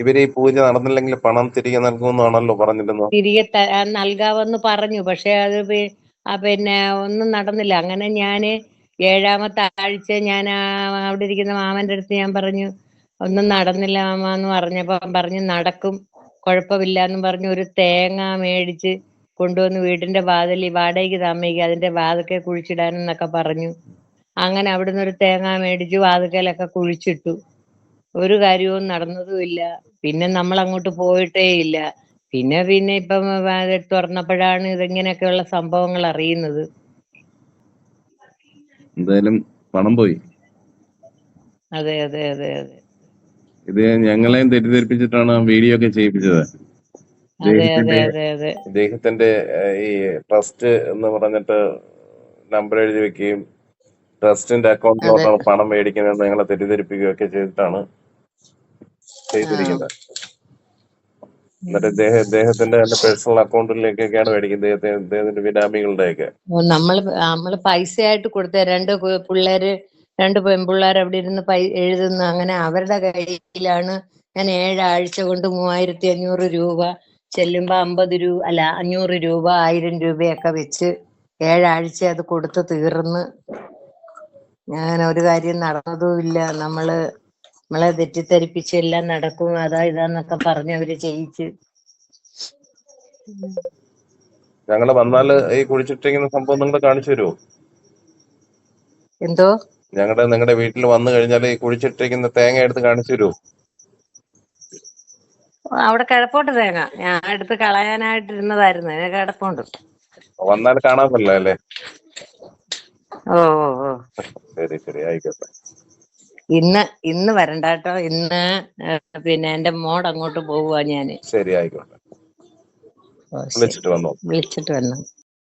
ഇവര് ഈ പൂജ നടന്നില്ലെങ്കിൽ പണം തിരികെ നൽകുമെന്നാണല്ലോ പറഞ്ഞിരുന്നത്. തിരികെ നൽകാമെന്ന് പറഞ്ഞു. പക്ഷെ അത് പിന്നെ ഒന്നും നടന്നില്ല. അങ്ങനെ ഞാന് 7ാമത്തെ ആഴ്ച ഞാൻ അവിടെ ഇരിക്കുന്ന മാമന്റെ അടുത്ത് ഞാൻ പറഞ്ഞു, ഒന്നും നടന്നില്ല മാമ എന്ന് പറഞ്ഞപ്പോ പറഞ്ഞു നടക്കും, കുഴപ്പമില്ല എന്നും പറഞ്ഞു ഒരു തേങ്ങ മേടിച്ച് കൊണ്ടുവന്ന് വീടിന്റെ വാടകയ്ക്ക് താമസിക്കുക, അതിന്റെ വാതിക്കെ കുഴിച്ചിടാനെന്നൊക്കെ പറഞ്ഞു. അങ്ങനെ അവിടുന്ന് ഒരു തേങ്ങ മേടിച്ച് വാതിക്കലൊക്കെ കുഴിച്ചിട്ടു. ഒരു കാര്യവും നടന്നതുമില്ല. പിന്നെ നമ്മൾ അങ്ങോട്ട് പോയിട്ടേ ഇല്ല. പിന്നെ ഇപ്പം തുറന്നപ്പോഴാണ് ഇതിങ്ങനെയൊക്കെയുള്ള സംഭവങ്ങൾ അറിയുന്നത്. എന്തായാലും പണം പോയി. അതെ അതെ അതെ അതെ ഇത് ഞങ്ങളെയും തെറ്റിദ്ധരിപ്പിച്ചിട്ടാണ് വീഡിയോ ഒക്കെ ചെയ്യിപ്പിച്ചത്. അതെ അതെ അതെ അതെ ഇദ്ദേഹത്തിന്റെ ഈ ട്രസ്റ്റ് എന്ന് പറഞ്ഞിട്ട് നമ്പർ എഴുതി വെക്കുകയും ട്രസ്റ്റിന്റെ അക്കൗണ്ടിലോട്ടാണ് പണം മേടിക്കുന്നത് ഞങ്ങളെ തെറ്റിദ്ധരിപ്പിക്കുകയൊക്കെ ചെയ്തിട്ടാണ് ചെയ്തിരിക്കുന്നത്. എന്നിട്ട് ഇദ്ദേഹത്തിന്റെ തന്നെ പേഴ്സണൽ അക്കൗണ്ടിലേക്കൊക്കെയാണ് മേടിക്കുന്നത്, ഇദ്ദേഹത്തിന്റെ ബിനാമികളുടെയൊക്കെ. നമ്മള് പൈസയായിട്ട് കൊടുത്ത രണ്ട് പെൺപിള്ളേർ അവിടെ ഇരുന്ന് എഴുതുന്നു. അങ്ങനെ അവരുടെ കയ്യിലാണ് ഞാൻ 7 ആഴ്ച കൊണ്ട് 3500 രൂപ, ചെല്ലുമ്പോ 500 രൂപ 1000 രൂപയൊക്കെ വെച്ച് 7 ആഴ്ച അത് കൊടുത്ത് തീർന്ന്. അങ്ങനെ ഒരു കാര്യം നടന്നതുമില്ല. നമ്മളെ തെറ്റിദ്ധരിപ്പിച്ച് എല്ലാം നടക്കും, അതാ ഇതാന്നൊക്കെ പറഞ്ഞ് അവര് ചെയ്യിച്ച്. ഞങ്ങള് വന്നാല് ഈ കുഴിച്ചിട്ടിരിക്കുന്ന സംഭവം നിങ്ങൾ കാണിച്ചു തരുമോ? എന്തോ? നിങ്ങളുടെ വീട്ടിൽ വന്നു കഴിഞ്ഞാൽ ഈ കുഴിച്ചിട്ടിരിക്കുന്ന തേങ്ങ എടുത്ത് കാണിച്ചു തരുമോ? അവിടെ കിടപ്പുണ്ട് തേങ്ങ, ഞാൻ എടുത്ത് കളയാനായിട്ടിരുന്നതായിരുന്നു, കിടപ്പുണ്ട്. വന്നാൽ കാണാമല്ലോ അല്ലേ? ഓ ശരി ആയിക്കോട്ടെ. ഇന്ന് വരണ്ട കേട്ടോ. ഇന്ന് പിന്നെ എന്റെ മോഡ് അങ്ങോട്ട് പോവുക ഞാന്. ശരി ആയിക്കോട്ടെ. വിളിച്ചിട്ട് വന്നോ.